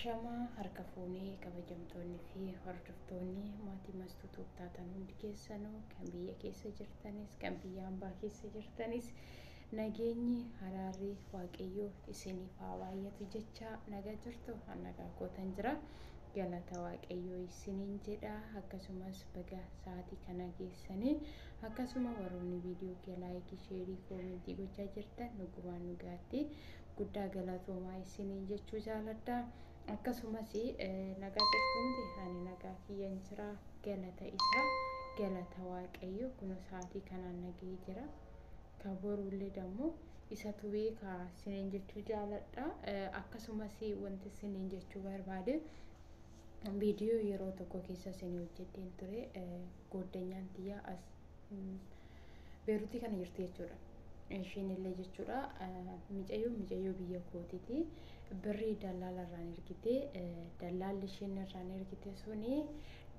Shamaa harka fuunee kabajamtoonni fi hordoftoonni maatii mastuutuuf taatan hundi keessanuu kan biyya keessa jirtanis kan biyya hambaa keessa jirtanis nageenyi haraarri waaqayyoo isiniif haa baay'atu jecha nagaa jirtu nagaa kootan jira galata waaqayyoo isiniin jedha akkasumas baga sa'aatii kana geessanii akkasuma warroonni viidiyoo laayikii sheerii koomentii gochaa jirtan dhugumaan dhugaatti guddaa galatoomaa isiniin jechuu jaaladha. Akkasumas nagaa jirtuundi ani nagaa kiyyan jira galata isaa galata waaqayyo kun sa'aatii kanaan nagee jira kaboruullee dammoo isatu beeka isiniin jechuu jaaladha. Akkasumas wanti isiniin jechuu barbaade viidiyoo yeroo tokko keessa isinii hojjedheen ture gooddanyaan tiyyaa as beeruutii kana jirti jechuudha. Ishiin illee jechuudha micayyoo biyya kootiiti birrii dallaalarraan ergitee dallaalli ishiin irraan ergite suni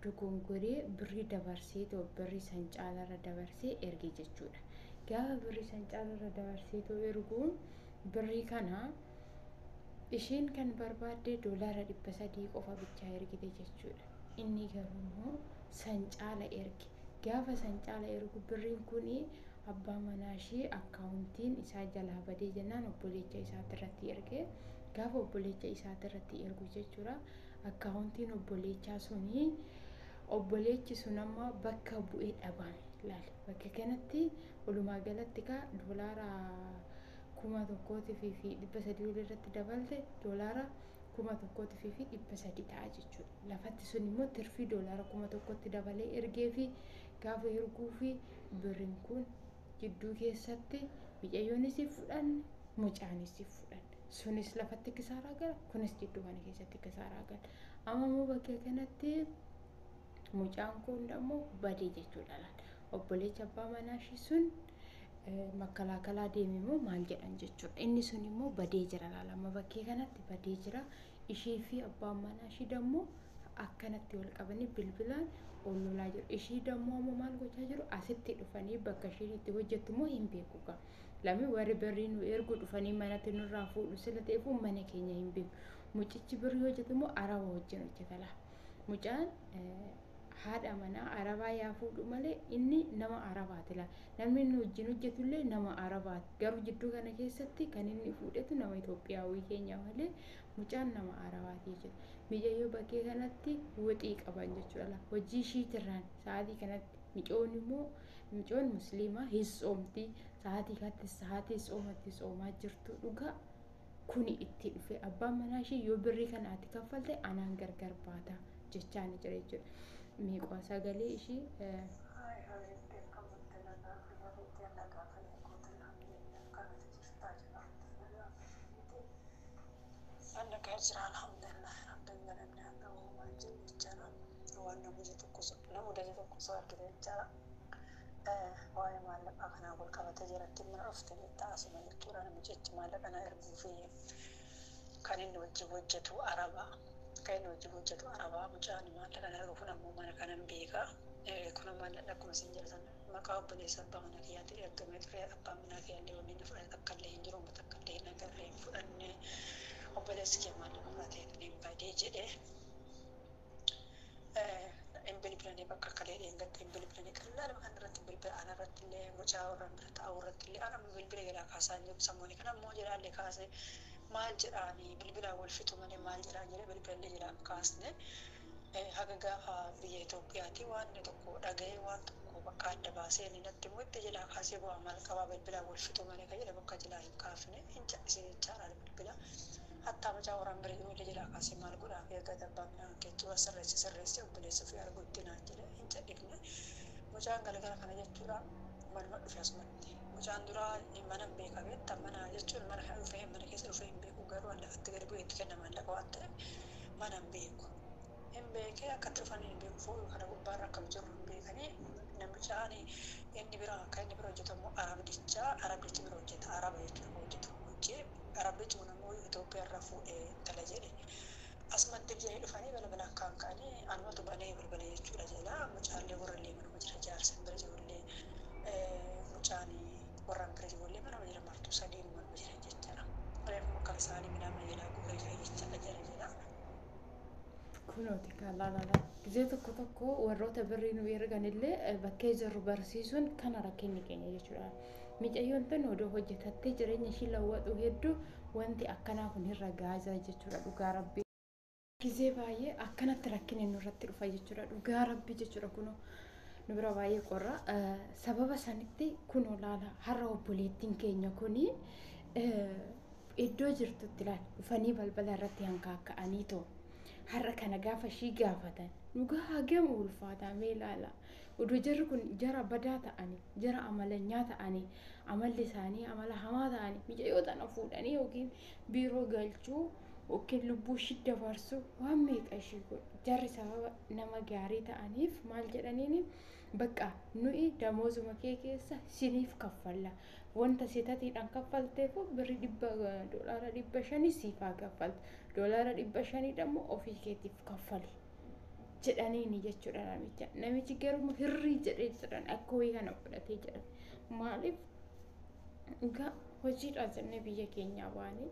dugungurii birrii dabarsee birrii san caalarra dabarsee erge jechuudha. Gaafa birrii san caalarra dabarsee erguun birrii kana ishiin kan barbaadde doolaara 300 qofa bichaa ergite jechuudha. Inni garuu immoo san caala erge. Gaafa san caala ergu birriin kuni abbaa manaa ishee akkaawuntiin isaa jalaa badee jennaan obboleecha isaati irratti erge. Gaafa obboleecha isaati irratti ergu jechuudha akkaawuntiin obboleechaa suni obboleechi sun amma bakka bu'ee dhabame laal bakka kanatti walumaa galatti ka doolaara 1,000 fi 300 irratti dabalte doolaara 1,000 fi 300 ta'a jechuudha. Lafatti sun immoo tirfii doolaara 1,000tti dabalee ergee fi gaafa erguu fi birriin kun jidduu keessatti micayyoonis fudhanne mucaanis fudhanne sunis lafatti kisaaraa gala kunis jidduu kana keessatti kisaaraa gala amma immoo bakka kanatti mucaan kun immoo badee jechuudha laal obboleecha abbaa manaa ishii sun makalaakalaa deemee immoo maal jedhan jechuudha inni sun immoo badee jira laal amma bakka kanatti badee jira ishii fi abbaan manaa ishii dammoo akkanatti wal qabanii bilbilaan ollolaa jiru. Ishii dammoo ammoo maal gochaa jiru asitti dhufanii bakka isheen itti hojjettu immoo hin beeku gaa. Lamni warri birrii nu ergu dhufanii manatti nurraa fuudhu sila ta'eefuu mana keenya hin beeku. Mucichi birrii hojjetu immoo araba wajjin hojjeta laa. Mucaan haadha manaa arabaa yaa fuudhu malee inni nama arabaati laa. Namni inni wajjin hojjetullee nama arabaati. Garuu jidduu kana keessatti kan inni fuudhetu nama Itoophiyaawii keenya malee mucaan nama arabaati jechuudha. Micayyoo bakkee kanatti woxii qaban jechuudha laa. Hojii ishiitirraan sa'aatii kanatti micoon musliimaa hissoomti sa'aatii kanatti sa'aatii soomatti soomaa jirtu dhugaa kuni itti dhufe abbaan manaa ishee yoo birrii kanaatti kaffalte anaan gargar baata jechaan jira jechuudha. Meeqa sagalee ishii أنا كأجر الحمد لله رب العالمين أنا وما جل جلاله وأنا مجد قصة نموذج قصة كده جرا وأنا ما لك أنا أقول كذا تجربة من عفت التعاصم الدكتور أنا مجد ما لك أنا أربو فيه كان إنه وجهته عربة كان وجهته عربة مجاني ما لك أنا أروح نمو ما لك أنا بيجا كنا ما لكم سنجر سن ما كاب بني سبب من كيات يقدم في أبا من كيان اللي ومن فرد تكلين جروم تكلين نقرين فرنة وبدأت كمان مرتين نبادي جده إمبلي بلاني بكر كلي إنك إمبلي بلاني كلا لما أنا رتب بالبل أنا رتب لي مجاورا أو رتب لي أنا بالبل جلا كاسان يوم سموني كنا مو جلا لي كاسة ما جراني بالبل أول فتو مني ما جراني بالبل لي جلا كاسنة هاجا بيتوقياتي وان نتوقع رجعي وان توقع بكار دباسة نتمو تجلا كاسة بو عمل كوا بالبل أول فتو مني كجلا بكار جلا كافنة إنت إذا جرى بالبل حتى مجاورا بريء ولا جلا كاسي مال قرا في كذا بامنا كتوا سرّس وبليس في أرجوتنا جلا إنت إكنا مجان قال كنا جتورا ما في اسمتي مجان درا إمانا بيكا بيت تمنا جتور ما نحن فهم ما نكسر فهم بيكو قالوا أن أتقرب يتكلم عن لقوات ما نبيكو إن بيكا كترفني بيكو فوق أنا ببارك كم جرب بيكني نمجاني إني برا كأني برا جتمو عرب ديتشا برا جت عرب جت وجه عرب جت ونمو إثيوبيا رفو تلاجئ أسمع تجاه الفاني بلا كاني أنا ما تباني بلا يجوا رجلا مجال ورلي من مجرى جالس برجولي مجاني ورم برجولي من مجرى مرتو سليم من مجرى جتنا أنا مكان سالي من مجرى قولي في جتنا جرجلا kunooti kaalaalala gisee tokko warroota birrii nu erganillee bakkee jirru barsiisuun kana rakkinni keenya jechuudha. Mucayyoon tun odoo hojjetattee jireenya ishii lawwaxuu hedduu wanti akkanaa kun irra gaazaa jechuudha dhugaa rabbii. Gisee baay'ee akkanatti rakkinni nurratti dhufa jechuudha dhugaa rabbii jechuudha kunoo. Nu bira baay'ee qorra sababa sanitti kunoo laala har'a obboleettiin keenya kuni iddoo jirtutti laal dhufanii balbala irratti hankaaka'anii too har'a kana gaafa ishii gaafatan dhugaa hagam ulfaataa mee laala oduu jarri kun jara badaa ta'anii jara amalanyaa ta'anii amalli isaanii amala hamaa ta'anii mucayyoo tana fuudhanii yookiin biiroo galchuu yookiin lubbuu ishii dabarsuu waan meeqa ishii godhu jarri sababa nama gaarii ta'aniif maal jedhaniini bakka nuyi damoozuma kee keessa siniif kaffalla wanta sitatiidhaan kaffalteef birri $100 500 siifaa kaffaltu $500 immoo ofii keetiif kaffali jedhaniini jechuudha namichi garuu hirrii jedhee jiran akka wayii kana fudhatee jedhan maaliif egaa hojiidhaa jennee biyya keenyaa baane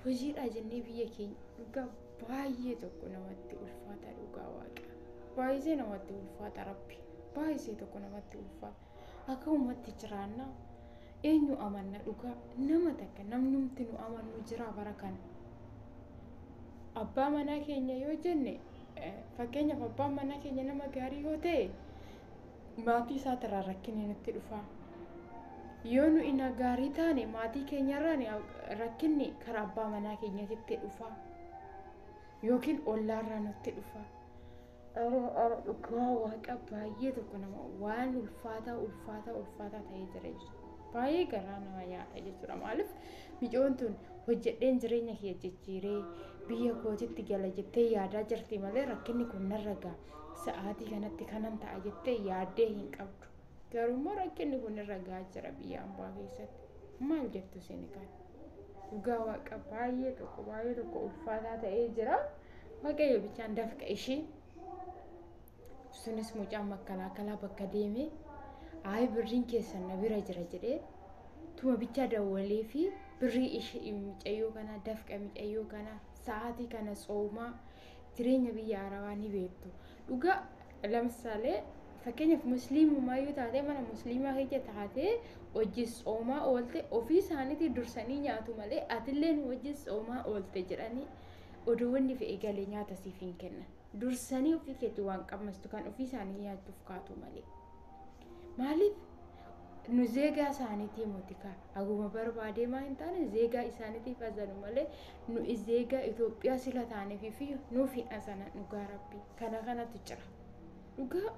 hojiidhaa jennee biyya keenya egaa baay'ee tokko namatti ulfaata dhugaa waaqa baay'ee namatti ulfaata rabbi baay'ee tokko namatti ulfaata akka ummatti jiraannaa eenyu amanna dhugaa nama takka namnumti nu amannu jira bara kana abbaa manaa keenya yoo jenne fakkeenyaaf abbaan manaa keenya nama gaarii yoo ta'e maatii isaatirraa rakkinni nutti dhufa yoo nu ina gaarii taane maatii keenyarraan rakkinni karaa abbaa manaa keenyatti dhufa yookiin ollaarraa nutti dhufa dhugaa waaqa baay'ee tokko nama waan ulfaataa ta'ee jira jechuudha. Baay'ee garaa nama nyaata jechuudha maaliif mucayyoon tun hojjedheen jireenya kee jijjiiree biyya kootitti gala jettee yaadaa jirti malee rakkinni kun narra ga'a sa'aatii kanatti kanan ta'a jettee yaaddee hin qabdu garuu rakkinni kun irra ga'a jira biyya ambaa keessatti maal jettu isin kan dhugaa waaqa baay'ee tokko ulfaataa ta'ee jira waaqayyo bichaan dafqa ishee sunis mucaan makkalaakalaa bakka deeme ay birriin keessan na bira jira jedhee tuma bicha dawwalee fi birrii ishee mucayyoo kana dafqa mucayyoo kana sa'aatii kana soomaa jireenya biyya arabaa ni beektu dhugaa lamsaalee fakkeenyaaf musliimummaa yoo taate mana musliimaa keessa taate hojii soomaa oolte ofii isaaniitii dursanii nyaatu malee atillee hojii soomaa oolte jedhanii oduuwwanni fi eegalee nyaata siif hin kennan dursanii ofii keetti waan qabmastu kan ofii isaanii nyaachuuf kaatu malee maaliif nu zeegaa isaaniitii mootikaa aguma barbaadee maa hin taane zeegaa isaaniitiif azanu malee nu zeegaa Itoophiyaa sila taaneef fi nuuf hin azana dhugaa rabbii kanatu jira dhugaa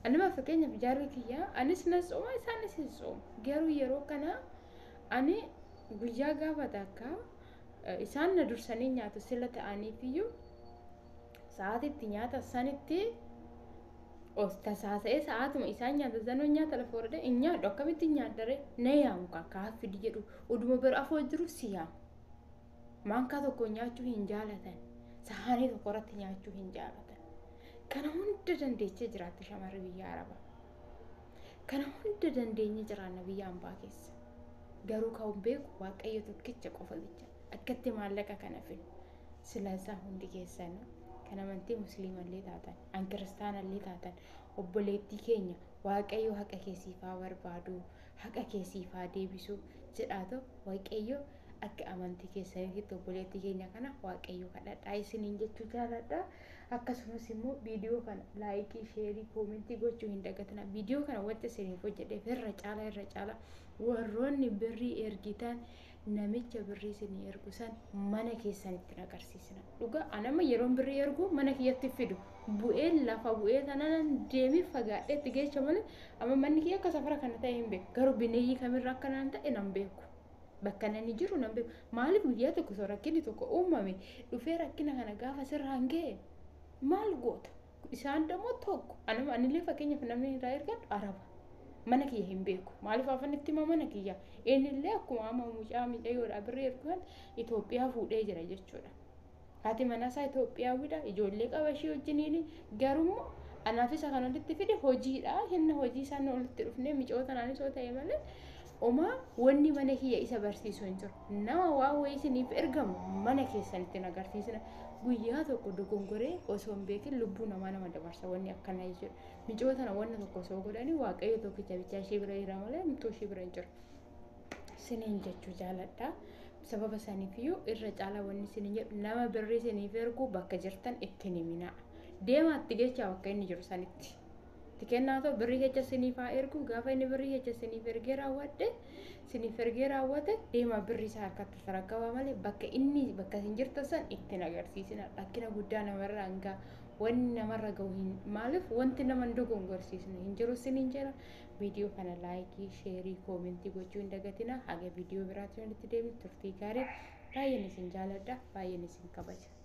anuma fakkeenyaaf jaarri kiyyaa anis na sooma isaanis hin sooma garuu yeroo kana ani guyyaa gaafa takka isaan na dursanii nyaatu sila ta'aniif iyyuu sa'aatitti nyaata sanitti tasaasa'ee sa'aatuma isaan nyaata zanoo nyaata lafa warade hin nyaadhu akkamitti nyaaddaree na yaamu kakkaa fidi jedhu oduma bira afoo jiru si yaamu maankaa tokko nyaachuu hin jaalatan sahaanii tokko irratti nyaachuu hin jaalatan kana hunda dandeechee jiraatti shamarri biyya arabaa kana hunda dandeenye jiraanna biyya ambaa keessa garuu kan beeku waaqayyo tokkicha qofa bicha akkatti maallaqa kana fidu silaasaa hundi keessanuu kan amantii musliimallee taatan an kiristaanallee taatan obboleettii keenya waaqayyo haqa keessiifaa barbaadu haqa keessiifaa deebisu jedhaatu waaqayyo akka amantii keessanitti obboleettii keenya kana waaqayyo kadhadhaa isiniin jechuu jaaladha akkasumas immoo viidiyoo kana laayikii sheerii koomentii gochuu hin dagatina viidiyoo kana wanta isiniif hojjedheef irra caala warroonni birrii ergitan namicha birrii isinii ergu san mana keessanitti agarsiisna dhugaa anama yeroon birrii ergu mana kiyyatti fidu bu'ee lafa bu'ee tanan deemee fagaadheetti geecha malee amma manni kiyya akka safara kana ta'e hin beeku garuu bineeyyii kamirra akkanaan ta'e nan beeku bakka nani jiru nan beeku maaliif guyyaa tokko soo rakkinni tokko uumame dhufee rakkina kana gaafa sirraan ga'e maal goota isaan dammoo tokko anillee fakkeenyaaf namni irraa ergan araba mana kiyya hin beeku maaliif afanitti mana kiyya eenillee akkuma amma mucayyoodha birrii erguun Itoophiyaa fuudhee jira jechuudha haati manaasaa Itoophiyaawidha ijoollee qaba ishee wajjiniin garuu anaaf isa kan walitti fide hojiidha hinna hojii isaan walitti dhufnee mucayyoo tanaanis yoo ta'e malee Oma wanni mana kiyya isa barsiisu hin jiru. Nama waa wayii isiniif ergamu mana keessanitti agarsiisna. Guyyaa tokko dogongoree osoo hin beekin lubbuu nama dabarsa wanni akkana jechuudha. Micootana wanna tokko osoo godhanii waaqayyo tokkicha bichaa ishee bira jira malee mituu ishee bira hin jiru. Siniin jechuu jaaladha. Sababa saniifiyyuu irra caalaa wanni siniin jedhu nama birrii isiniif ergu bakka jirtan itti himinaa. Deemaatti jecha bakka inni jiru sanitti. Tikennaato birrii kecha siniif haa ergu gaafa inni birrii kecha siniif ergee raawwate deema birrii isaa harkatti sararqaba malee bakka isin jirtan san ittiin agarsiisina. Rakkina guddaa namarraa hanga wanni namarra gahu maaliif wanti nama dogongorsiisne hin jiru siniin jedha. Viidiyoo kana laayikii, sheerii, koomentii gochuu hin dagatina. Haga viidiyoo biraatti walitti deebiin turtii gaarii. Baay'een isin jaaladha, baay'een isin kabaja.